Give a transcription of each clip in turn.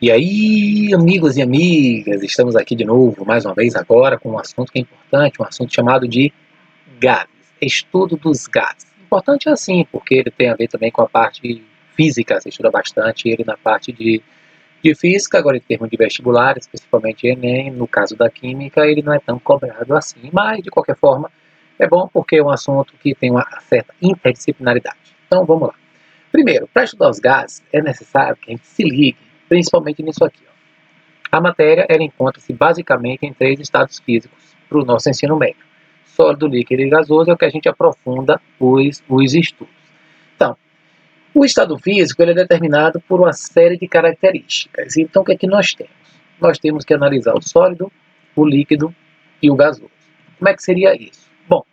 E aí, amigos e amigas, estamos aqui de novo, mais uma vez agora, com um assunto que é importante, um assunto chamado de gases, estudo dos gases. Importante assim, porque ele tem a ver também com a parte física, você estuda bastante ele na parte de física, agora em termos de vestibulares, principalmente Enem, no caso da química, ele não é tão cobrado assim, mas de qualquer forma é bom porque é um assunto que tem uma certa interdisciplinaridade. Então vamos lá. Primeiro, para estudar os gases, é necessário que a gente se ligue, principalmente nisso aqui. Ó. A matéria ela encontra-se basicamente em três estados físicos para o nosso ensino médio. Sólido, líquido e gasoso é o que a gente aprofunda os estudos. Então, o estado físico ele é determinado por uma série de características. Então, o que é que nós temos? Nós temos que analisar o sólido, o líquido e o gasoso. Como é que seria isso? Bom,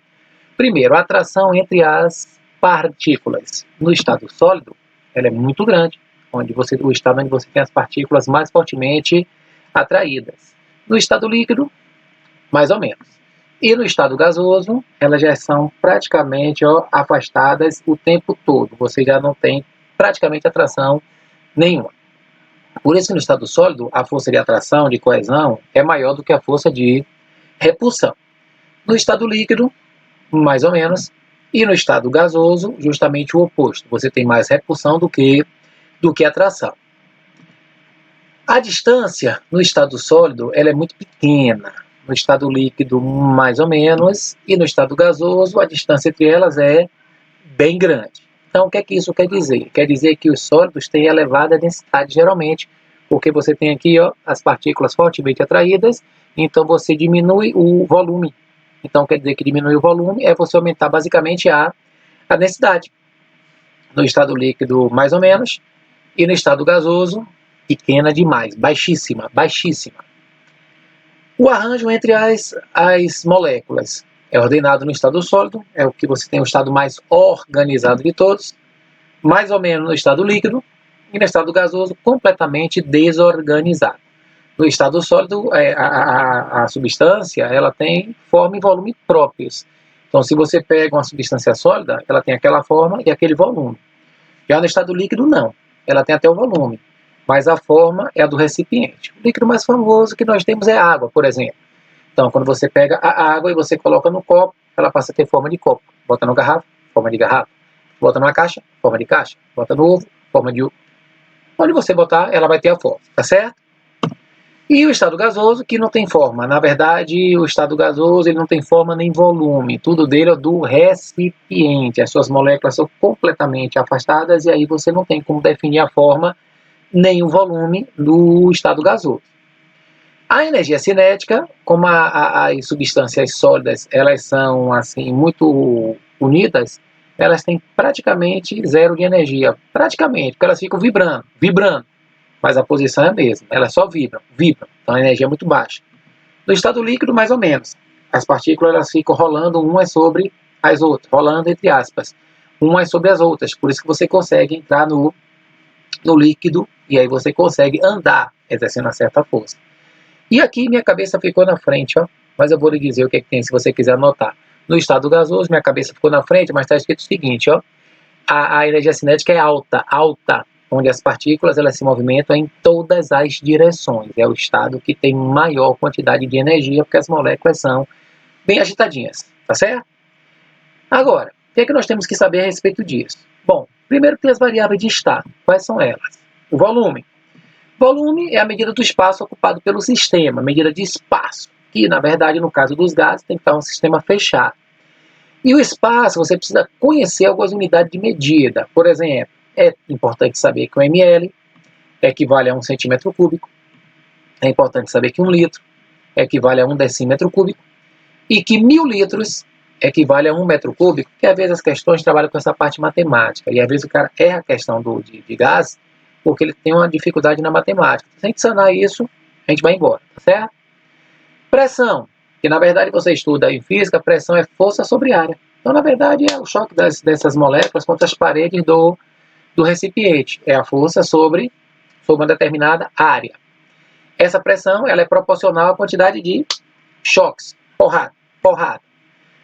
primeiro, a atração entre as partículas. No estado sólido, ela é muito grande, o estado onde você tem as partículas mais fortemente atraídas. No estado líquido, mais ou menos. E no estado gasoso, elas já são praticamente afastadas o tempo todo. Você já não tem praticamente atração nenhuma. Por isso que no estado sólido, a força de atração, de coesão, é maior do que a força de repulsão. No estado líquido, mais ou menos, e no estado gasoso, justamente o oposto. Você tem mais repulsão do que atração. A distância no estado sólido ela é muito pequena. No estado líquido, mais ou menos, e no estado gasoso, a distância entre elas é bem grande. Então, o que é que isso quer dizer? Quer dizer que os sólidos têm elevada densidade, geralmente, porque você tem aqui as partículas fortemente atraídas, então você diminui o volume. Então, quer dizer que diminuir o volume é você aumentar basicamente a densidade. No estado líquido, mais ou menos, e no estado gasoso, pequena demais, baixíssima, baixíssima. O arranjo entre as moléculas é ordenado no estado sólido, é o que você tem o estado mais organizado de todos, mais ou menos no estado líquido, e no estado gasoso, completamente desorganizado. No estado sólido, a substância ela tem forma e volume próprios. Então, se você pega uma substância sólida, ela tem aquela forma e aquele volume. Já no estado líquido, não. Ela tem até o volume, mas a forma é a do recipiente. O líquido mais famoso que nós temos é a água, por exemplo. Então, quando você pega a água e você coloca no copo, ela passa a ter forma de copo. Bota no garrafa, forma de garrafa. Bota numa caixa, forma de caixa. Bota no ovo, forma de ovo. Onde você botar, ela vai ter a forma, tá certo? E o estado gasoso, que não tem forma. Na verdade, o estado gasoso ele não tem forma nem volume. Tudo dele é do recipiente. As suas moléculas são completamente afastadas e aí você não tem como definir a forma nem o volume do estado gasoso. A energia cinética, como as substâncias sólidas elas são assim muito unidas, elas têm praticamente zero de energia. Praticamente, porque elas ficam vibrando, vibrando. Mas a posição é a mesma, elas só vibram. Então a energia é muito baixa. No estado líquido, mais ou menos. As partículas elas ficam rolando umas sobre as outras, rolando entre aspas, umas sobre as outras. Por isso que você consegue entrar no líquido e aí você consegue andar, exercendo uma certa força. E aqui minha cabeça ficou na frente, mas eu vou lhe dizer o que é que tem se você quiser anotar. No estado gasoso, minha cabeça ficou na frente, mas está escrito o seguinte, a energia cinética é alta, onde as partículas elas se movimentam em todas as direções. É o estado que tem maior quantidade de energia, porque as moléculas são bem agitadinhas, tá certo? Agora, o que é que nós temos que saber a respeito disso? Bom, primeiro tem as variáveis de estado. Quais são elas? O volume. Volume é a medida do espaço ocupado pelo sistema, medida de espaço, que na verdade no caso dos gases tem que estar um sistema fechado. E o espaço, você precisa conhecer algumas unidades de medida. Por exemplo, é importante saber que um ml equivale a 1 centímetro cúbico. É importante saber que 1 litro equivale a 1 decímetro cúbico. E que 1000 litros equivale a 1 metro cúbico, porque às vezes as questões trabalham com essa parte matemática. E às vezes o cara erra a questão de gás porque ele tem uma dificuldade na matemática. Se a gente sanar isso, a gente vai embora, tá certo? Pressão, que na verdade você estuda em física, pressão é força sobre área. Então, na verdade, é o choque dessas moléculas contra as paredes do recipiente. É a força sobre uma determinada área. Essa pressão ela é proporcional à quantidade de choques, porrada.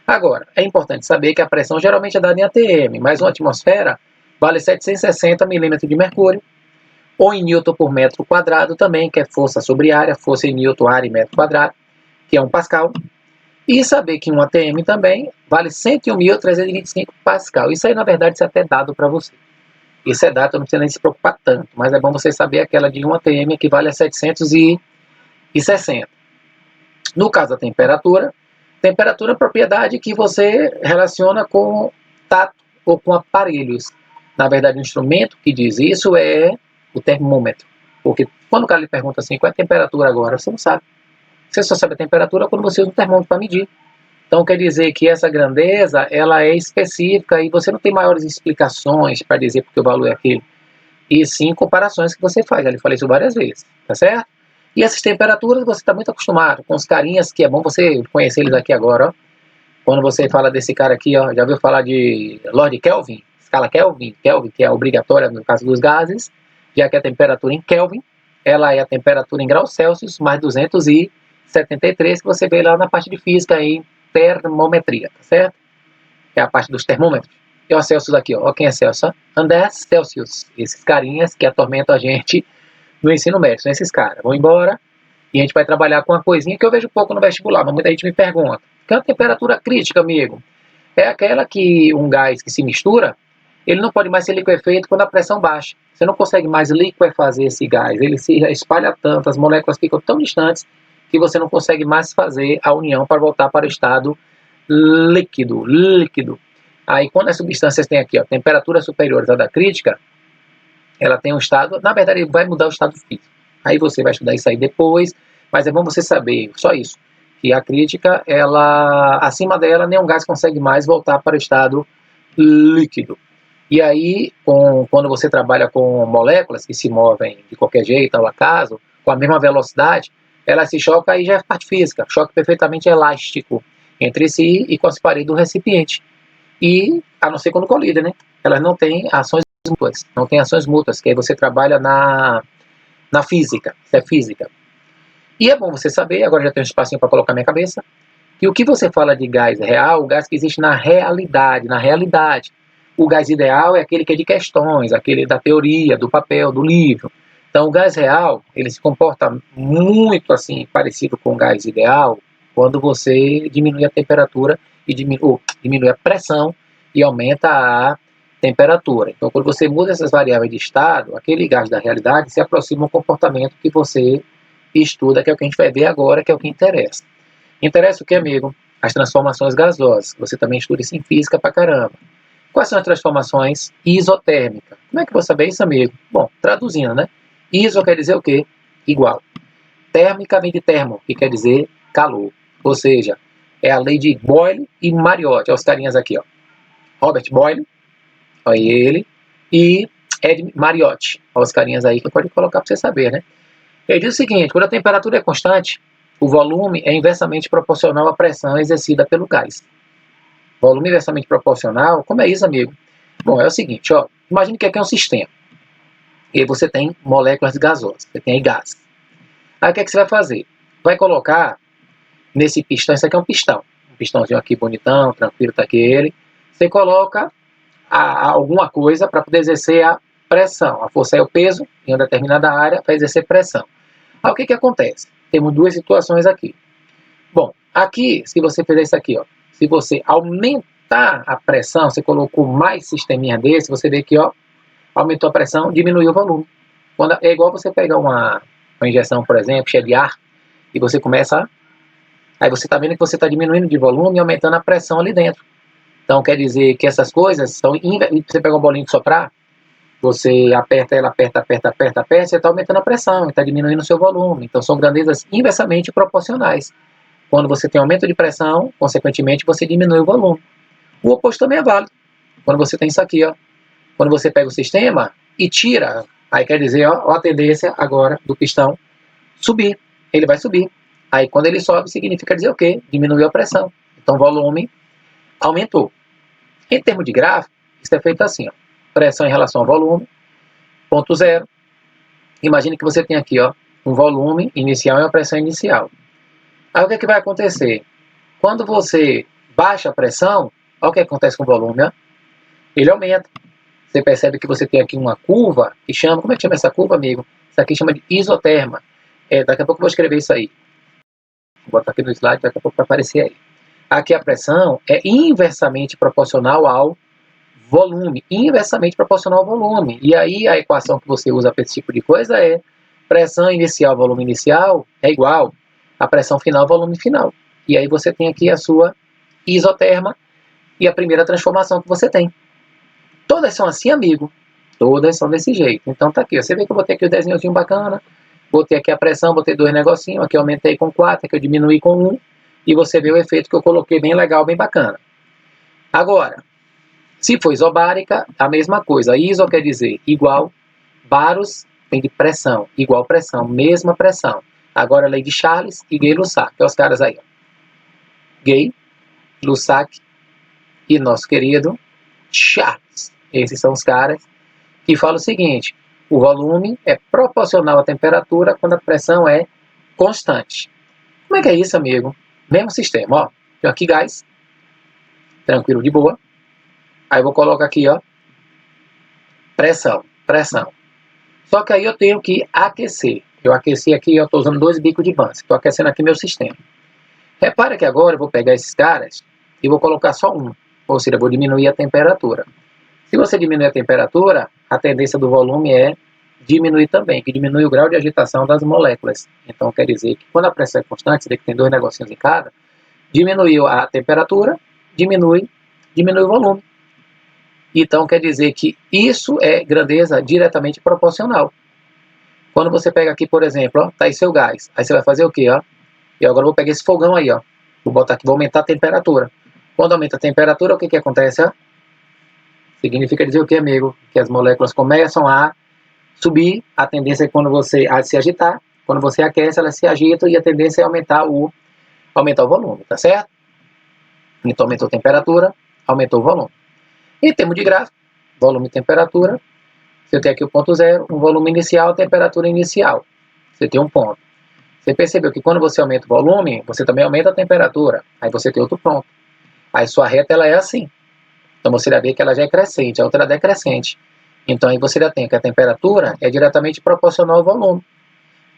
Agora, é importante saber que a pressão geralmente é dada em atm, mas uma atmosfera vale 760 milímetros de mercúrio, ou em Newton por metro quadrado também, que é força sobre área, força em Newton, área em metro quadrado, que é 1 Pascal. E saber que um ATM também vale 101.325 Pascal. Isso aí, na verdade, isso é até dado para você. Isso é dado, não precisa nem se preocupar tanto, mas é bom você saber aquela de 1 ATM equivale a 760. No caso da temperatura é a propriedade que você relaciona com tato ou com aparelhos. Na verdade, o instrumento que diz isso é o termômetro. Porque quando o cara lhe pergunta assim, qual é a temperatura agora? Você não sabe. Você só sabe a temperatura quando você usa um termômetro para medir. Então quer dizer que essa grandeza, ela é específica e você não tem maiores explicações para dizer porque o valor é aquele. E sim comparações que você faz. Já lhe falei isso várias vezes, tá certo? E essas temperaturas você está muito acostumado com os carinhas, que é bom você conhecer eles aqui agora, ó. Quando você fala desse cara aqui, ó, já ouviu falar de Lord Kelvin? Escala Kelvin, que é obrigatória no caso dos gases, já que a temperatura em Kelvin, ela é a temperatura em graus Celsius mais 273, que você vê lá na parte de física em termometria, tá certo? É a parte dos termômetros. E o Celsius aqui, ó, quem é Celsius? André Celsius, esses carinhas que atormentam a gente no ensino médio, são esses caras. Vão embora e a gente vai trabalhar com uma coisinha que eu vejo pouco no vestibular, mas muita gente me pergunta. Que é a temperatura crítica, amigo? É aquela que um gás que se mistura, ele não pode mais ser liquefeito quando a pressão baixa. Você não consegue mais liquefazer esse gás, ele se espalha tanto, as moléculas ficam tão distantes que você não consegue mais fazer a união para voltar para o estado líquido. Aí quando as substâncias têm aqui, ó, temperaturas superiores à da crítica, ela tem um estado, na verdade vai mudar o estado físico. Aí você vai estudar isso aí depois, mas é bom você saber, só isso, que a crítica, ela, acima dela, nenhum gás consegue mais voltar para o estado líquido. E aí, quando você trabalha com moléculas que se movem de qualquer jeito, ao acaso, com a mesma velocidade, ela se choca, aí já é parte física, choque perfeitamente elástico entre si e com as paredes do recipiente. E, a não ser quando colidem, né? Elas não têm ações mútuas, não tem ações mútuas, que aí você trabalha na física, isso é física. E é bom você saber, agora já tem um espacinho para colocar minha cabeça, que o que você fala de gás real, o gás que existe na realidade. O gás ideal é aquele que é de questões, aquele da teoria, do papel, do livro. Então, o gás real, ele se comporta muito assim, parecido com o gás ideal, quando você diminui a temperatura e diminui a pressão e aumenta a temperatura. Então, quando você muda essas variáveis de estado, aquele gás da realidade se aproxima ao comportamento que você estuda, que é o que a gente vai ver agora, que é o que interessa. Interessa o que, amigo? As transformações gasosas. Você também estuda isso em física pra caramba. Quais são as transformações isotérmicas? Como é que eu vou saber isso, amigo? Bom, traduzindo, né? Iso quer dizer o quê? Igual. Térmica vem de termo, que quer dizer calor. Ou seja, é a lei de Boyle e Mariotti. Olha os carinhas aqui, ó. Robert Boyle, olha ele, e Ed Mariotti. Olha os carinhas aí que eu pode colocar para você saber, né? Ele diz o seguinte, quando a temperatura é constante, o volume é inversamente proporcional à pressão exercida pelo gás. Volume inversamente proporcional, como é isso, amigo? Bom, é o seguinte, ó, imagine que aqui é um sistema. E aí você tem moléculas gasosas, você tem aí gás. Aí o que é que você vai fazer? Vai colocar nesse pistão, isso aqui é um pistão. Um pistãozinho aqui bonitão, tranquilo, tá aqui ele. Você coloca alguma coisa para poder exercer a pressão. A força é o peso em uma determinada área para exercer pressão. Aí o que que acontece? Temos duas situações aqui. Bom, aqui, se você fizer isso aqui, ó, se você aumentar a pressão, você colocou mais sisteminha desse, você vê que, ó, aumentou a pressão, diminuiu o volume. Quando, é igual você pegar uma injeção, por exemplo, cheia de ar, e você começa, aí você está vendo que você está diminuindo de volume e aumentando a pressão ali dentro. Então, quer dizer que essas coisas são, você pega um bolinho de soprar, você aperta ela, aperta, você está aumentando a pressão, está diminuindo o seu volume. Então, são grandezas inversamente proporcionais. Quando você tem aumento de pressão, consequentemente, você diminui o volume. O oposto também é válido. Quando você tem isso aqui, ó, quando você pega o sistema e tira, aí quer dizer, ó, a tendência agora do pistão subir. Ele vai subir. Aí, quando ele sobe, significa dizer o quê? Diminuiu a pressão. Então, o volume aumentou. Em termos de gráfico, isso é feito assim, ó, pressão em relação ao volume, ponto zero. Imagine que você tem aqui, ó, um volume inicial e uma pressão inicial. Aí o que é que vai acontecer? Quando você baixa a pressão, olha o que acontece com o volume, ó. Ele aumenta, você percebe que você tem aqui uma curva que chama, como é que chama essa curva, amigo? Isso aqui chama de isoterma. Daqui a pouco eu vou escrever isso aí. Vou botar aqui no slide, daqui a pouco vai aparecer aí. Aqui a pressão é inversamente proporcional ao volume, inversamente proporcional ao volume. E aí a equação que você usa para esse tipo de coisa é pressão inicial, volume inicial é igual a pressão final, volume final. E aí você tem aqui a sua isoterma e a primeira transformação que você tem. Todas são assim, amigo. Todas são desse jeito. Então tá aqui, você vê que eu botei aqui o desenhozinho bacana, botei aqui a pressão, botei 2 negocinhos, aqui eu aumentei com 4, aqui eu diminuí com 1, e você vê o efeito que eu coloquei bem legal, bem bacana. Agora, se for isobárica, a mesma coisa. Iso quer dizer igual, baros vem de pressão, igual pressão, mesma pressão. Agora a lei de Charles e Gay-Lussac, que é os caras aí. Ó. Gay, Lussac e nosso querido Charles. Esses são os caras que falam o seguinte: o volume é proporcional à temperatura quando a pressão é constante. Como é que é isso, amigo? Mesmo sistema, ó. Tenho aqui gás, tranquilo, de boa. Aí eu vou colocar aqui, ó, pressão. Só que aí eu tenho que aquecer. Eu aqueci aqui, eu estou usando 2 bicos de Bunsen. Estou aquecendo aqui meu sistema. Repara que agora eu vou pegar esses caras e vou colocar só um. Ou seja, eu vou diminuir a temperatura. Se você diminuir a temperatura, a tendência do volume é diminuir também, que diminui o grau de agitação das moléculas. Então quer dizer que quando a pressão é constante, você vê que tem 2 negocinhos em cada, diminuiu a temperatura, diminui o volume. Então quer dizer que isso é grandeza diretamente proporcional. Quando você pega aqui, por exemplo, ó, tá aí seu gás. Aí você vai fazer o quê? Ó? E agora eu vou pegar esse fogão aí, ó. Vou botar aqui, vou aumentar a temperatura. Quando aumenta a temperatura, o que acontece? Ó? Significa dizer o que, amigo? Que as moléculas começam a subir, a tendência é quando você se agitar, quando você aquece, elas se agitam e a tendência é aumentar o volume, tá certo? Então aumentou a temperatura, aumentou o volume. Em termos de gráfico, volume e temperatura, você tem aqui o ponto zero, um volume inicial, temperatura inicial. Você tem um ponto. Você percebeu que quando você aumenta o volume, você também aumenta a temperatura. Aí você tem outro ponto. Aí sua reta ela é assim. Então você já vê que ela já é crescente, a outra é decrescente. Então aí você já tem que a temperatura é diretamente proporcional ao volume.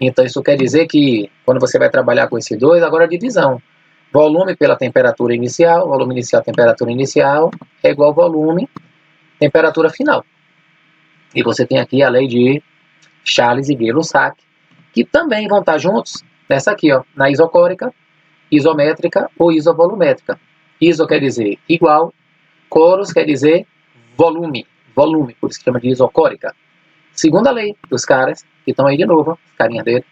Então isso quer dizer que quando você vai trabalhar com esses dois, agora a divisão. Volume pela temperatura inicial, volume inicial, temperatura inicial, é igual volume, temperatura final. E você tem aqui a lei de Charles e Gay-Lussac, que também vão estar juntos nessa aqui, ó, na isocórica, isométrica ou isovolumétrica. Iso quer dizer igual, coros quer dizer volume, por isso que chama de isocórica. Segunda lei dos caras, que estão aí de novo, ó, carinha dele,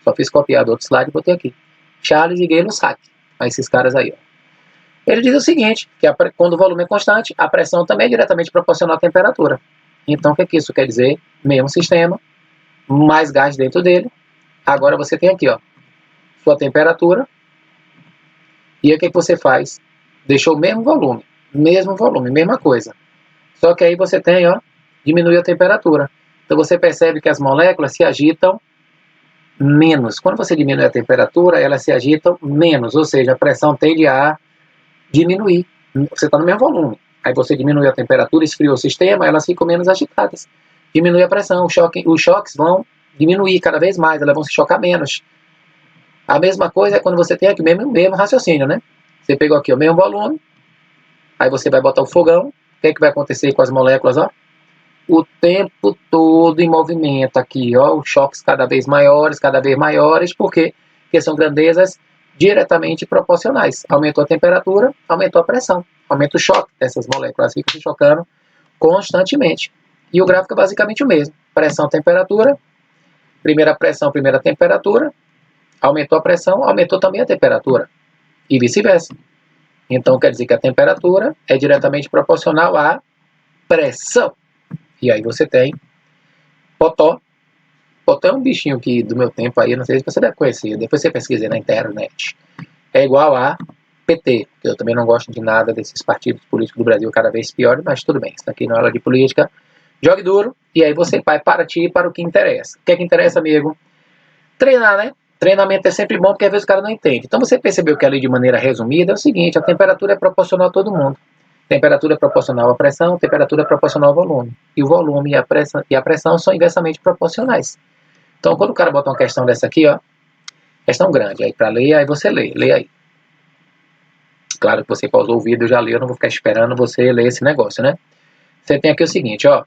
só fiz copiar do outro slide e botei aqui. Charles e Gay-Lussac, esses caras aí, ó. Ele diz o seguinte, que quando o volume é constante, a pressão também é diretamente proporcional à temperatura. Então, o que isso quer dizer? Mesmo sistema, mais gás dentro dele. Agora você tem aqui, ó, sua temperatura. E aí o que você faz? Deixou o mesmo volume, mesma coisa. Só que aí você tem, ó, diminui a temperatura. Então você percebe que as moléculas se agitam menos. Quando você diminui a temperatura, elas se agitam menos, ou seja, a pressão tende a diminuir. Você está no mesmo volume. Aí você diminui a temperatura, esfriou o sistema, elas ficam menos agitadas. Diminui a pressão, os choques vão diminuir cada vez mais, elas vão se chocar menos. A mesma coisa é quando você tem aqui o mesmo raciocínio, né? Você pegou aqui o mesmo volume, aí você vai botar o fogão, o que é que vai acontecer com as moléculas, ó? O tempo todo em movimento aqui, ó, os choques cada vez maiores, por quê? Porque são grandezas diretamente proporcionais. Aumentou a temperatura, aumentou a pressão, aumenta o choque dessas moléculas, ficam se chocando constantemente. E o gráfico é basicamente o mesmo. Pressão, temperatura, primeira pressão, primeira temperatura, aumentou a pressão, aumentou também a temperatura, e vice-versa. Então quer dizer que a temperatura é diretamente proporcional à pressão. E aí você tem Potó. Potó é um bichinho que do meu tempo aí, não sei se você deve conhecer, depois você pesquisa na internet. É igual a PT, que eu também não gosto de nada desses partidos políticos do Brasil cada vez piores, mas tudo bem, isso aqui não é aula de política. Jogue duro, e aí você vai para ti para o que interessa. O que é que interessa, amigo? Treinar, né? Treinamento é sempre bom, porque às vezes o cara não entende. Então você percebeu que ali de maneira resumida é o seguinte, a temperatura é proporcional a todo mundo. Temperatura é proporcional à pressão, temperatura é proporcional ao volume. E o volume e a pressão são inversamente proporcionais. Então, quando o cara bota uma questão dessa aqui, ó, questão grande, aí para ler, aí você lê aí. Claro que você pausou o vídeo e já leu, eu não vou ficar esperando você ler esse negócio, né? Você tem aqui o seguinte, ó,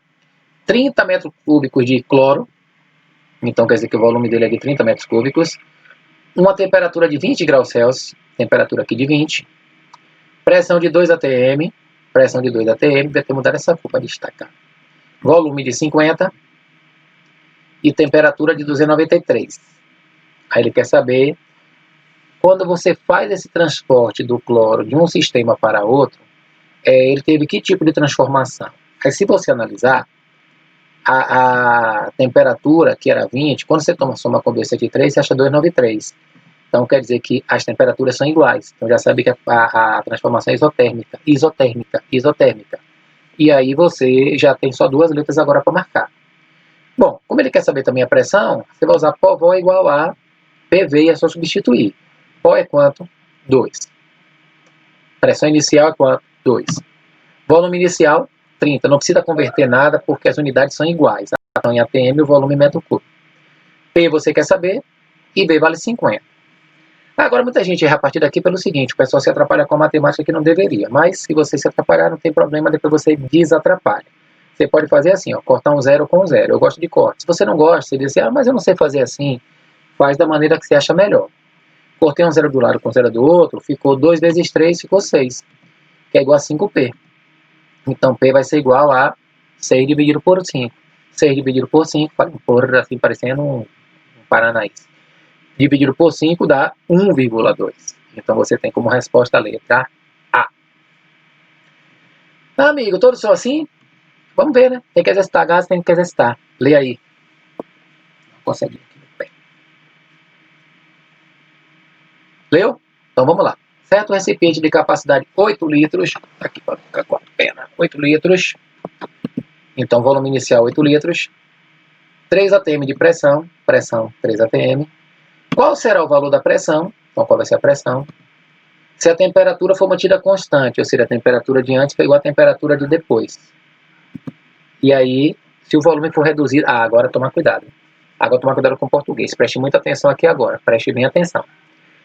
30 metros cúbicos de cloro, então quer dizer que o volume dele é de 30 metros cúbicos, uma temperatura de 20 graus Celsius, temperatura aqui de 20, pressão de 2 atm, pressão de 2 atm, deve ter mudado essa cor para destacar, volume de 50 e temperatura de 293. Aí ele quer saber, quando você faz esse transporte do cloro de um sistema para outro, ele teve que tipo de transformação? Aí se você analisar, a temperatura, que era 20, quando você soma com 273, você acha 293. Então quer dizer que as temperaturas são iguais. Então já sabe que a transformação é isotérmica. E aí você já tem só duas letras agora para marcar. Bom, como ele quer saber também a pressão, você vai usar POV é igual a PV e é só substituir. PO é quanto? 2. Pressão inicial é quanto? 2. Volume inicial, 30. Não precisa converter nada porque as unidades são iguais. A pressão em atm e o volume em metro cúbico. P você quer saber e B vale 50. Agora muita gente erra a partir daqui pelo seguinte, o pessoal se atrapalha com a matemática que não deveria, mas se você se atrapalhar não tem problema, depois você desatrapalha. Você pode fazer assim, ó, cortar um zero com um zero. Eu gosto de corte. Se você não gosta, você diz assim, mas eu não sei fazer assim, faz da maneira que você acha melhor. Cortei um zero do lado com um zero do outro, ficou 2 vezes 3, ficou 6, que é igual a 5P. Então P vai ser igual a 6 dividido por 5. 6 dividido por 5, por assim parecendo um paranaense. Dividido por 5 dá 1,2. Então você tem como resposta a letra A. Amigo, todos são assim? Vamos ver, né? Tem que exercitar gás, tem que exercitar. Lê aí. Não consegui aqui no pé. Leu? Então vamos lá. Certo recipiente de capacidade 8 litros. Aqui para ficar com a pena. 8 litros. Então volume inicial 8 litros. 3 atm de pressão. Pressão 3 atm. Qual será o valor da pressão? Então qual vai ser a pressão? Se a temperatura for mantida constante, ou seja, a temperatura de antes foi igual à temperatura de depois. E aí, se o volume for reduzido... agora tomar cuidado. Agora tomar cuidado com o português. Preste muita atenção aqui agora. Preste bem atenção.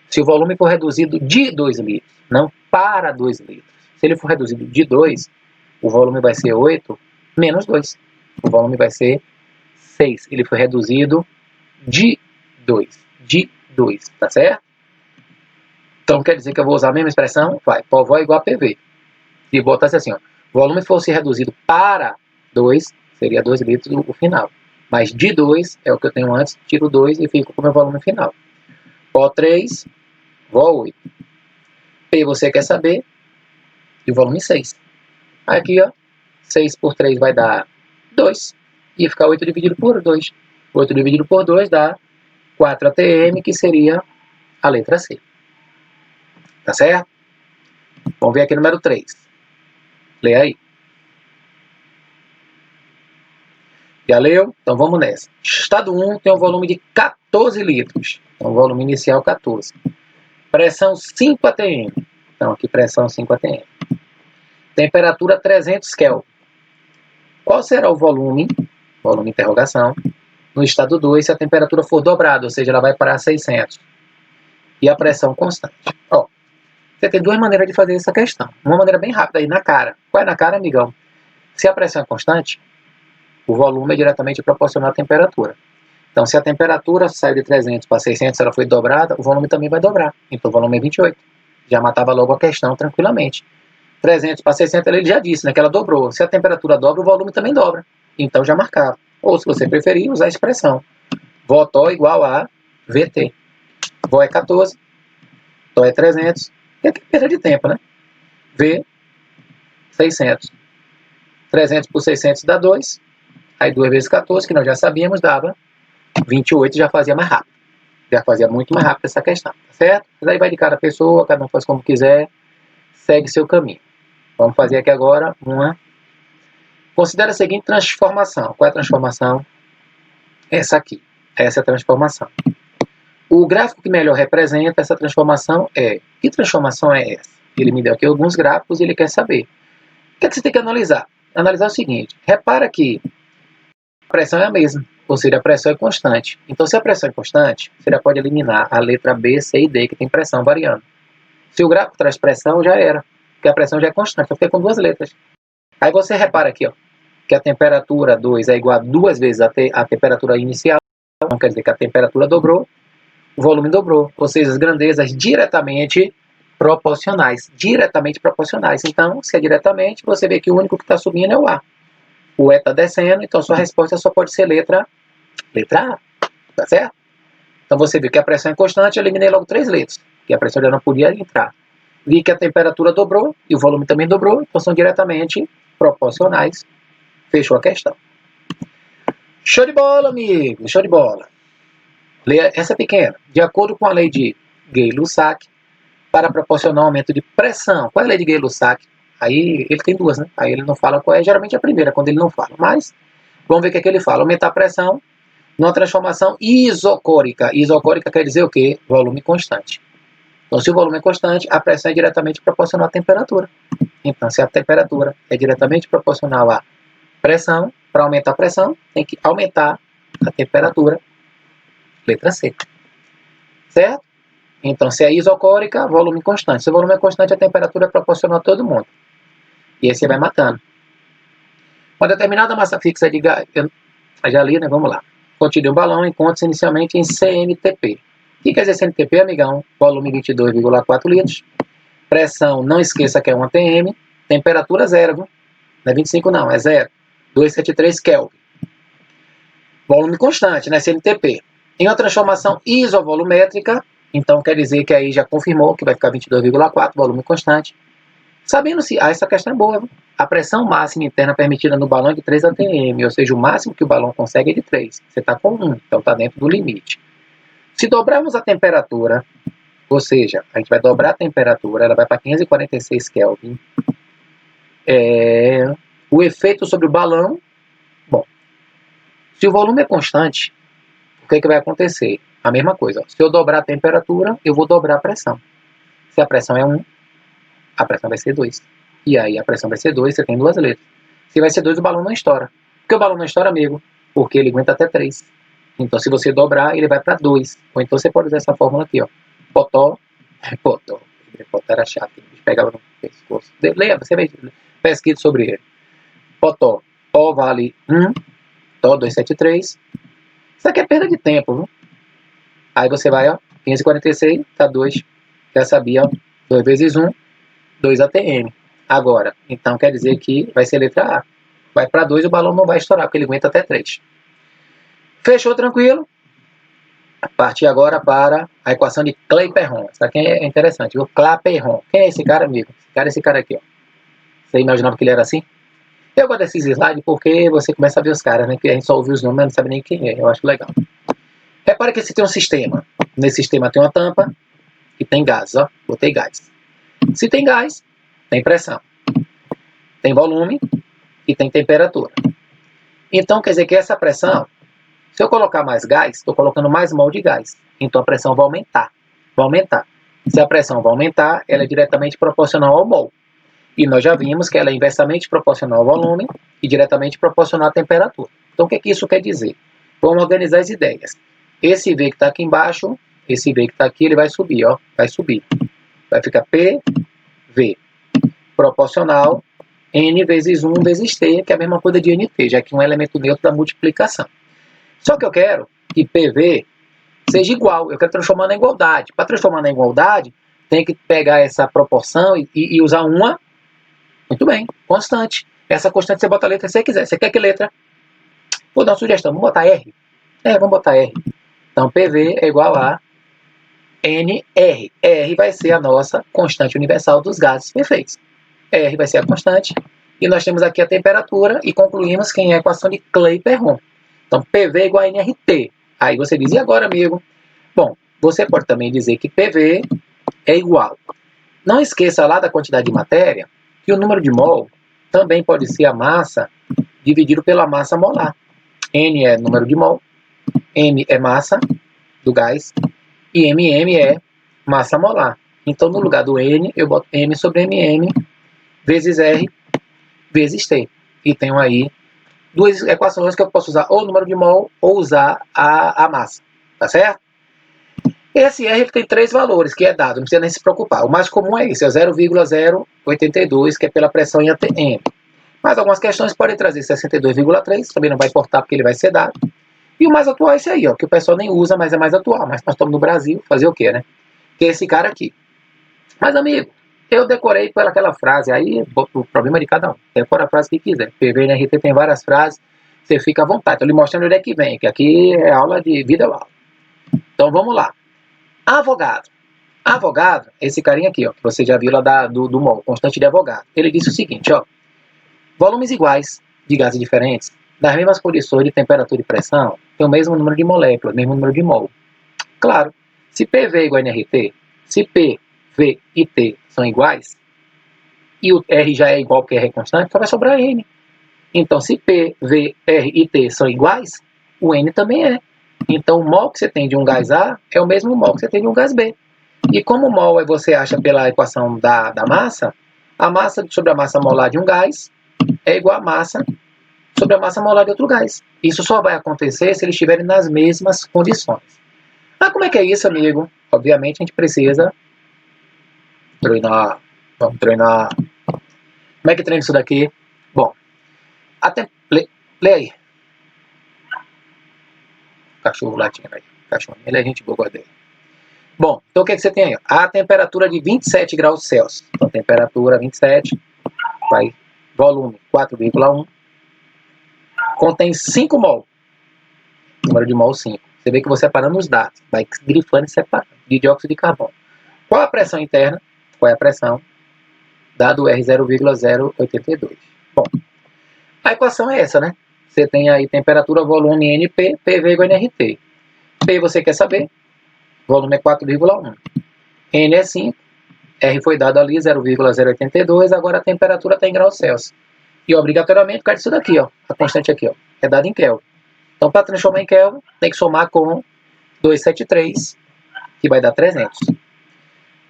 Se o volume for reduzido de 2 litros, não para 2 litros. Se ele for reduzido de 2, o volume vai ser 8 menos 2. O volume vai ser 6. Ele foi reduzido de 2. De 2, tá certo? Então quer dizer que eu vou usar a mesma expressão? Vai, POV é igual a PV. E botasse assim, ó, o volume fosse reduzido para 2, seria 2 litros o final. Mas de 2 é o que eu tenho antes, tiro 2 e fico com o meu volume final. PO3, VO8. P você quer saber, e o volume 6. Aqui, ó, 6 por 3 vai dar 2. E ficar 8 dividido por 2. 8 dividido por 2 dá 4 atm, que seria a letra C. Tá certo? Vamos ver aqui o número 3. Lê aí. Já leu? Então vamos nessa. Estado 1 tem um volume de 14 litros. Então volume inicial 14. Pressão 5 atm. Então aqui pressão 5 atm. Temperatura 300 Kelvin. Qual será o volume, interrogação, no estado 2 se a temperatura for dobrada, ou seja, ela vai para 600. E a pressão constante. Ó, você tem duas maneiras de fazer essa questão. Uma maneira bem rápida aí, na cara. Qual é na cara, amigão? Se a pressão é constante, o volume é diretamente proporcional à temperatura. Então, se a temperatura saiu de 300 para 600, ela foi dobrada, o volume também vai dobrar. Então, o volume é 28. Já matava logo a questão tranquilamente. 300 para 600, ele já disse, né, que ela dobrou. Se a temperatura dobra, o volume também dobra. Então, já marcava. Ou, se você preferir, usar a expressão. VO igual a VT. VO é 14, TO é 300. É perda de tempo, né? V, 600. 300 por 600 dá 2. Aí 2 vezes 14, que nós já sabíamos, dava 28, já fazia mais rápido. Já fazia muito mais rápido essa questão, tá certo? Mas aí vai de cada pessoa, cada um faz como quiser, segue seu caminho. Vamos fazer aqui agora uma... Considera a seguinte transformação. Qual é a transformação? Essa aqui. Essa é a transformação. O gráfico que melhor representa essa transformação é... Que transformação é essa? Ele me deu aqui alguns gráficos e ele quer saber que é que você tem que analisar? Analisar o seguinte, repara que a pressão é a mesma, ou seja, a pressão é constante. Então, se a pressão é constante, você já pode eliminar a letra B, C e D, que tem pressão variando. Se o gráfico traz pressão, já era, porque a pressão já é constante, eu fiquei com duas letras. Aí você repara aqui, ó, que a temperatura 2 é igual a duas vezes a temperatura inicial, então quer dizer que a temperatura dobrou, o volume dobrou, ou seja, as grandezas diretamente proporcionais. Então, se é diretamente, você vê que o único que está subindo é o A. O E está descendo, então sua resposta só pode ser letra A, tá certo? Então você vê que a pressão é constante, eu eliminei logo três letras, que a pressão já não podia entrar. Vi que a temperatura dobrou e o volume também dobrou, então são diretamente proporcionais. Fechou a questão. Show de bola, amigo, show de bola. Essa é pequena. De acordo com a lei de Gay-Lussac, para proporcionar um aumento de pressão. Qual é a lei de Gay-Lussac? Aí ele tem duas, né? Aí ele não fala qual é, geralmente a primeira, quando ele não fala. Mas vamos ver o que é que ele fala. Aumentar a pressão numa transformação isocórica. Isocórica quer dizer o quê? Volume constante. Então, se o volume é constante, a pressão é diretamente proporcional à temperatura. Então, se a temperatura é diretamente proporcional à pressão, para aumentar a pressão, tem que aumentar a temperatura. Letra C. Certo? Então, se é isocórica, volume constante. Se o volume é constante, a temperatura é proporcional a todo mundo. E aí você vai matando. Uma determinada massa fixa de gás... Já li, né? Vamos lá. Contida um balão, encontra-se inicialmente em CNTP. O que quer dizer CNTP, amigão? Volume 22,4 litros. Pressão, não esqueça que é 1 atm. Temperatura zero, viu? Não é 25 não, é 0. 273 Kelvin. Volume constante, né? CNTP. Em uma transformação isovolumétrica, então quer dizer que aí já confirmou que vai ficar 22,4, volume constante. Sabendo-se, essa questão é boa, viu? A pressão máxima interna permitida no balão é de 3 atm, ou seja, o máximo que o balão consegue é de 3. Você está com 1, então está dentro do limite. Se dobrarmos a temperatura, ou seja, a gente vai dobrar a temperatura, ela vai para 546 Kelvin. O efeito sobre o balão, bom, se o volume é constante, o que vai acontecer? A mesma coisa, se eu dobrar a temperatura, eu vou dobrar a pressão. Se a pressão é 1, a pressão vai ser 2. E aí a pressão vai ser 2, você tem duas letras. Se vai ser 2, o balão não estoura. Por que o balão não estoura, amigo? Porque ele aguenta até 3. Então, se você dobrar, ele vai para 2. Ou então você pode usar essa fórmula aqui, ó. Potó. Potó era chato, a gente pegava no pescoço. Leia, você vai pesquisa sobre ele. Potó. O vale 1. Tó 273. Isso aqui é perda de tempo, viu? Aí você vai, ó. 546, tá 2. Já sabia, ó. 2 vezes 1. 2 atm. Agora, então quer dizer que vai ser letra A. Vai para 2 e o balão não vai estourar, porque ele aguenta até 3. Fechou, tranquilo? Partir agora para a equação de Clapeyron. Isso aqui é interessante, viu? Clapeyron. Quem é esse cara, amigo? Esse cara aqui, ó. Você imaginava que ele era assim? Eu gosto desses slides porque você começa a ver os caras, né? Que a gente só ouve os nomes, mas não sabe nem quem é. Eu acho legal. Repare que esse tem um sistema. Nesse sistema tem uma tampa e tem gás, ó. Botei gás. Se tem gás, tem pressão. Tem volume e tem temperatura. Então, quer dizer que essa pressão, se eu colocar mais gás, estou colocando mais mol de gás. Então, a pressão vai aumentar. Vai aumentar. Se a pressão vai aumentar, ela é diretamente proporcional ao mol. E nós já vimos que ela é inversamente proporcional ao volume e diretamente proporcional à temperatura. Então, o que isso quer dizer? Vamos organizar as ideias. Esse V que está aqui embaixo, esse V que está aqui, ele vai subir, ó. Vai subir. Vai ficar PV proporcional N vezes 1 vezes T, que é a mesma coisa de NT, já que é um elemento neutro da multiplicação. Só que eu quero que PV seja igual, eu quero transformar na igualdade. Para transformar na igualdade, tem que pegar essa proporção e usar uma, muito bem, constante. Essa constante você bota a letra que você quiser. Você quer que letra? Vou dar uma sugestão, vamos botar R. Vamos botar R. Então, PV é igual a NR. R vai ser a nossa constante universal dos gases perfeitos. R vai ser a constante. E nós temos aqui a temperatura e concluímos que é a equação de Clapeyron. Então, PV é igual a nRT. Aí você diz, e agora, amigo? Bom, você pode também dizer que PV é igual. Não esqueça lá da quantidade de matéria, que o número de mol também pode ser a massa dividido pela massa molar. N é número de mol, M é massa do gás, e MM é massa molar. Então, no lugar do N, eu boto M sobre MM vezes R, vezes T. E tenho aí duas equações que eu posso usar ou o número de mol ou usar a massa, tá certo? Esse R tem 3 valores, que é dado, não precisa nem se preocupar. O mais comum é esse, é 0,082, que é pela pressão em ATM. Mas algumas questões podem trazer 62,3, também não vai importar porque ele vai ser dado. E o mais atual é esse aí, ó, que o pessoal nem usa, mas é mais atual. Mas nós estamos no Brasil, fazer o quê, né? Que é esse cara aqui. Mas, amigo, eu decorei pelaquela frase, aí o problema é de cada um. Decora a frase que quiser. PV na RT tem várias frases, você fica à vontade. Estou lhe mostrando onde é que vem, que aqui é aula de vida ou aula. Então vamos lá. Avogado. Avogado, esse carinha aqui, ó, que você já viu lá do mol, constante de Avogadro. Ele disse o seguinte, ó. Volumes iguais de gases diferentes, das mesmas condições de temperatura e pressão, tem o mesmo número de moléculas, mesmo número de mol. Claro, se PV é igual a NRT, se P, V e T são iguais, e o R já é igual que R é constante, só vai sobrar N. Então, se P, V, R e T são iguais, o N também é. Então, o mol que você tem de um gás A é o mesmo mol que você tem de um gás B. E como o mol você acha pela equação da massa, a massa sobre a massa molar de um gás é igual a massa sobre a massa molar de outro gás. Isso só vai acontecer se eles estiverem nas mesmas condições. Ah, como é que é isso, amigo? Obviamente a gente precisa treinar. Vamos treinar. Como é que treina isso daqui? Bom, lê aí. Cachorro latindo aí. Cachorro, ele é gente boa dele. Bom, então o que, é que você tem aí? A temperatura de 27 graus Celsius. Então, temperatura 27, vai, volume 4,1, contém 5 mol. Número de mol 5. Você vê que eu vou separando os dados, vai grifando e separando. De dióxido de carbono. Qual a pressão interna? Qual é a pressão? Dado R 0,082. Bom, a equação é essa, né? Você tem aí temperatura, volume, NP, PV igual a NRT. P você quer saber? Volume é 4,1. N é 5. R foi dado ali 0,082. Agora a temperatura está em graus Celsius. E obrigatoriamente, por causa disso daqui, ó, a constante aqui, ó, é dada em Kelvin. Então, para transformar em Kelvin, tem que somar com 273, que vai dar 300.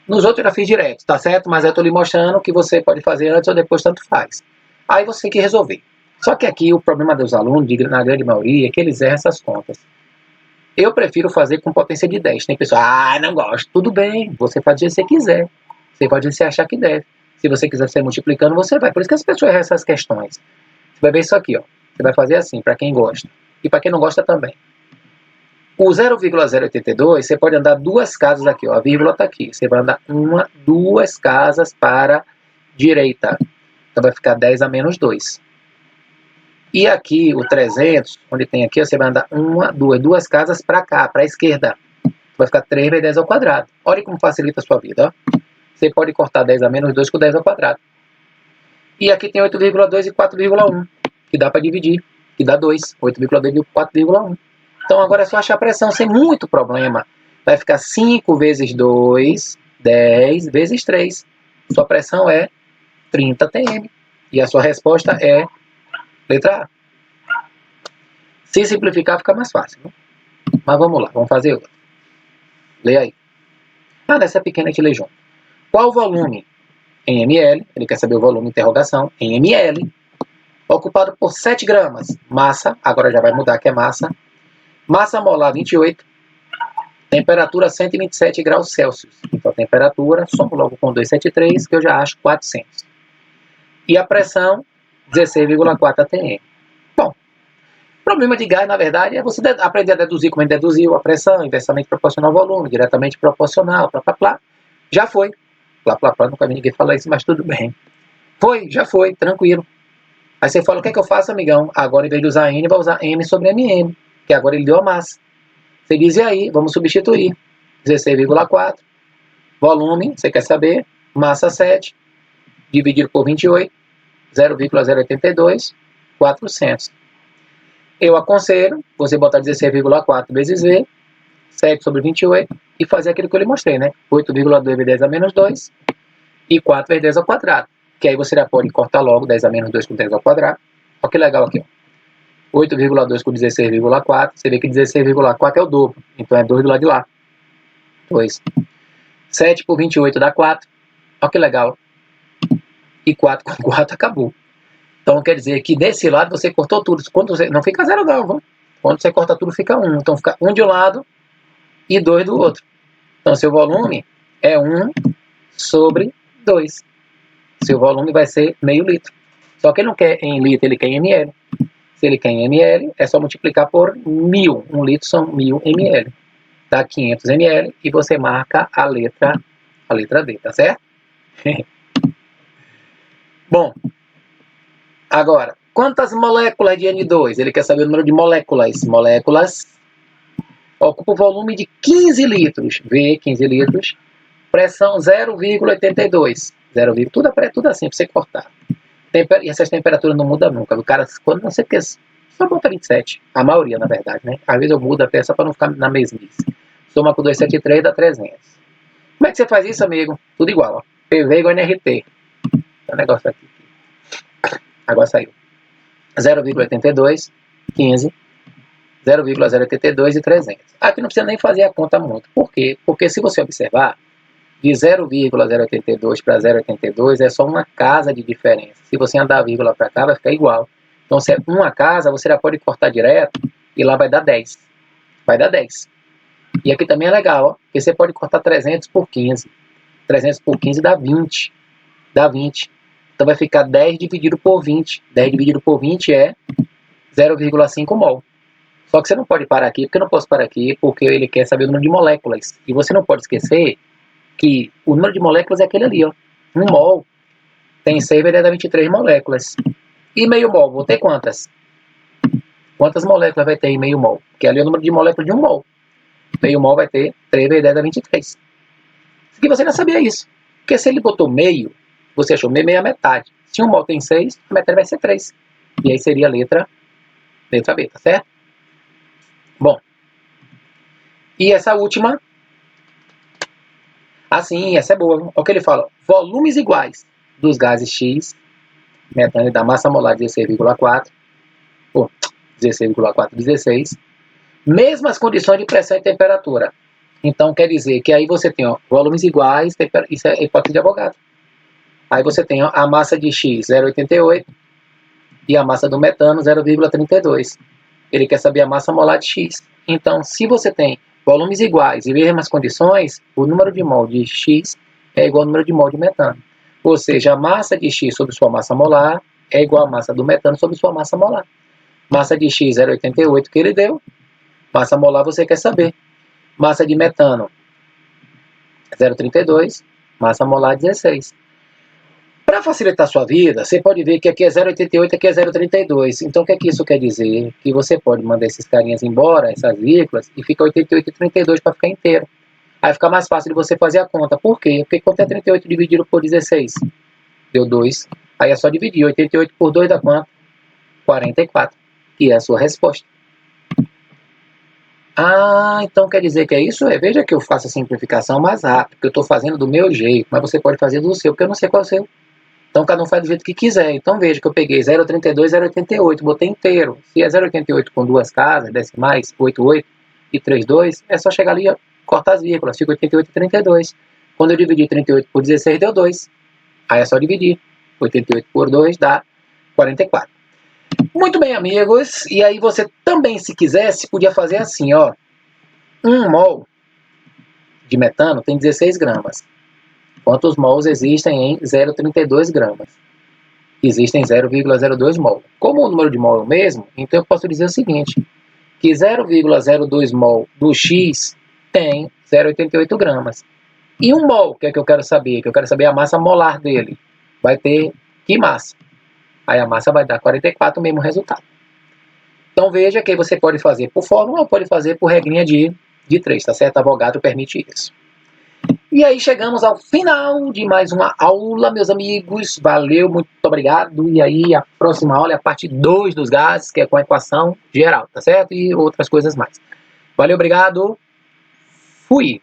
Nos outros eu já fiz direto, tá certo? Mas eu estou lhe mostrando que você pode fazer antes ou depois, tanto faz. Aí você tem que resolver. Só que aqui o problema dos alunos, na grande maioria, é que eles erram essas contas. Eu prefiro fazer com potência de 10. Tem pessoa, não gosto. Tudo bem, você faz o que você quiser. Você pode se achar que deve. Se você quiser ser multiplicando, você vai. Por isso que as pessoas erram essas questões. Você vai ver isso aqui, ó. Você vai fazer assim, para quem gosta. E para quem não gosta também. O 0,082, você pode andar 2 casas aqui, ó. A vírgula está aqui. Você vai andar 2 casas para a direita. Então vai ficar 10 a menos 2. E aqui, o 300, onde tem aqui, você vai andar 2 casas para cá, para a esquerda. Vai ficar 3 vezes 10 ao quadrado. Olha como facilita a sua vida, ó. Você pode cortar 10 a menos 2 com 10 ao quadrado. E aqui tem 8,2 e 4,1, que dá para dividir, que dá 2. 8,2 e 4,1. Então agora é só achar a pressão sem muito problema. Vai ficar 5 vezes 2, 10 vezes 3. Sua pressão é 30 atm. E a sua resposta é letra A. Se simplificar, fica mais fácil, né? Mas vamos lá, vamos fazer outra. Lê aí. Nessa pequena a gente lê junto. Qual o volume em ml? Ele quer saber o volume, interrogação, em ml, ocupado por 7 gramas. Massa, agora já vai mudar que é massa. Massa molar 28. Temperatura 127 graus Celsius. Então, a temperatura, somo logo com 273, que eu já acho 400. E a pressão, 16,4 atm. Bom, problema de gás, na verdade, é você aprender a deduzir como a gente deduziu a pressão, inversamente proporcional ao volume, diretamente proporcional, plá, plá, plá. Já foi. Plá, plá, plá, nunca vi ninguém falar isso, mas tudo bem. Foi, já foi, tranquilo. Aí você fala, o que é que eu faço, amigão? Agora, em vez de usar N, vai usar M sobre MM, que agora ele deu a massa. Você diz, e aí? Vamos substituir. 16,4. Volume, você quer saber? Massa 7, dividido por 28, 0,082, 400. Eu aconselho você botar 16,4 vezes V, 7 sobre 28, e fazer aquilo que eu lhe mostrei, né? 8,2 vezes 10 a menos 2, e 4 vezes 10 ao quadrado. Que aí você já pode cortar logo 10 a menos 2 com 10 ao quadrado. Olha que legal aqui, ó. 8,2 com 16,4, você vê que 16,4 é o dobro, então é 2 do lado de lá. 2. 7 por 28 dá 4, olha que legal. E 4 com 4 acabou. Então quer dizer que desse lado você cortou tudo. Quando você, não fica 0 não, viu? Quando você corta tudo fica 1. Então fica 1 de um lado e 2 do outro. Então seu volume é 1 sobre 2. Seu volume vai ser meio litro. Só que ele não quer em litro, ele quer em ml. Se ele quer em ml, é só multiplicar por 1000. 1 litro são 1000 ml. Dá 500 ml e você marca a letra D, tá certo? Bom, agora, quantas moléculas de N2? Ele quer saber o número de moléculas. Moléculas ocupa o volume de 15 litros. V, 15 litros. Pressão 0,82. Tudo assim para você cortar. E essas temperaturas não mudam nunca. O cara, quando não sei o que, só bota 27. A maioria, na verdade, né? Às vezes eu mudo a peça para não ficar na mesmice. Soma com 273 dá 300. Como é que você faz isso, amigo? Tudo igual, ó. PV igual NRT. Tem um negócio aqui. Agora saiu. 0,82, 15, 0,082 e 300. Aqui não precisa nem fazer a conta muito. Por quê? Porque se você observar, de 0,082 para 0,82 é só uma casa de diferença. Se você andar a vírgula para cá, vai ficar igual. Então, se é uma casa, você já pode cortar direto e lá vai dar 10. Vai dar 10. E aqui também é legal, ó, porque você pode cortar 300 por 15. 300 por 15 dá 20. Dá 20. Então vai ficar 10 dividido por 20. 10 dividido por 20 é 0,5 mol. Só que você não pode parar aqui. Porque eu não posso parar aqui? Porque ele quer saber o número de moléculas. E você não pode esquecer que o número de moléculas é aquele ali, ó. 1 mol tem 6 vezes 10 a 23 moléculas. E meio mol, vou ter quantas? Quantas moléculas vai ter em meio mol? Porque ali é o número de moléculas de 1 mol. Meio mol vai ter 3 vezes 10 a 23. Isso aqui você já sabia isso. Porque se ele botou meio, você achou meio é a metade. Se 1 mol tem 6, a metade vai ser 3. E aí seria a letra B, tá certo? Bom. E essa última, assim, essa é boa. Olha o que ele fala. Volumes iguais dos gases X, metano da massa molar 16,4, 16,416, mesmas condições de pressão e temperatura. Então, quer dizer que aí você tem, ó, volumes iguais, isso é hipótese de Avogadro. Aí você tem, ó, a massa de X 0,88 e a massa do metano 0,32. Ele quer saber a massa molar de X. Então, se você tem volumes iguais e mesmas condições, o número de mol de X é igual ao número de mol de metano. Ou seja, a massa de X sobre sua massa molar é igual à massa do metano sobre sua massa molar. Massa de X 0,88 que ele deu. Massa molar você quer saber. Massa de metano 0,32. Massa molar 16. Para facilitar a sua vida, você pode ver que aqui é 0,88 e aqui é 0,32. Então, o que é que isso quer dizer? Que você pode mandar esses carinhas embora, essas vírgulas, e fica 88 e 32 para ficar inteiro. Aí fica mais fácil de você fazer a conta. Por quê? Porque quanto é 38 dividido por 16? Deu 2. Aí é só dividir. 88 por 2 dá quanto? 44. Que é a sua resposta. Ah, então quer dizer que é isso? Veja que eu faço a simplificação mais rápido, porque eu estou fazendo do meu jeito, mas você pode fazer do seu, porque eu não sei qual é o seu. Então cada um faz do jeito que quiser. Então veja que eu peguei 0,32, 0,88, botei inteiro. Se é 0,88 com duas casas, decimais, 88 e 32, é só chegar ali e cortar as vírgulas, fica 88 e 32. Quando eu dividi 38 por 16, deu 2. Aí é só dividir. 88 por 2 dá 44. Muito bem, amigos. E aí você também, se quisesse, podia fazer assim, ó. 1 mol de metano tem 16 gramas. Quantos mols existem em 0,32 gramas? Existem 0,02 mol. Como o número de mol é o mesmo, então eu posso dizer o seguinte, que 0,02 mol do X tem 0,88 gramas. E 1 mol, que é que eu quero saber? Que eu quero saber a massa molar dele. Vai ter que massa? Aí a massa vai dar 44, o mesmo resultado. Então veja que você pode fazer por fórmula ou pode fazer por regrinha de 3, tá certo? Avogadro permite isso. E aí chegamos ao final de mais uma aula, meus amigos. Valeu, muito obrigado. E aí a próxima aula é a parte 2 dos gases, que é com a equação geral, tá certo? E outras coisas mais. Valeu, obrigado. Fui!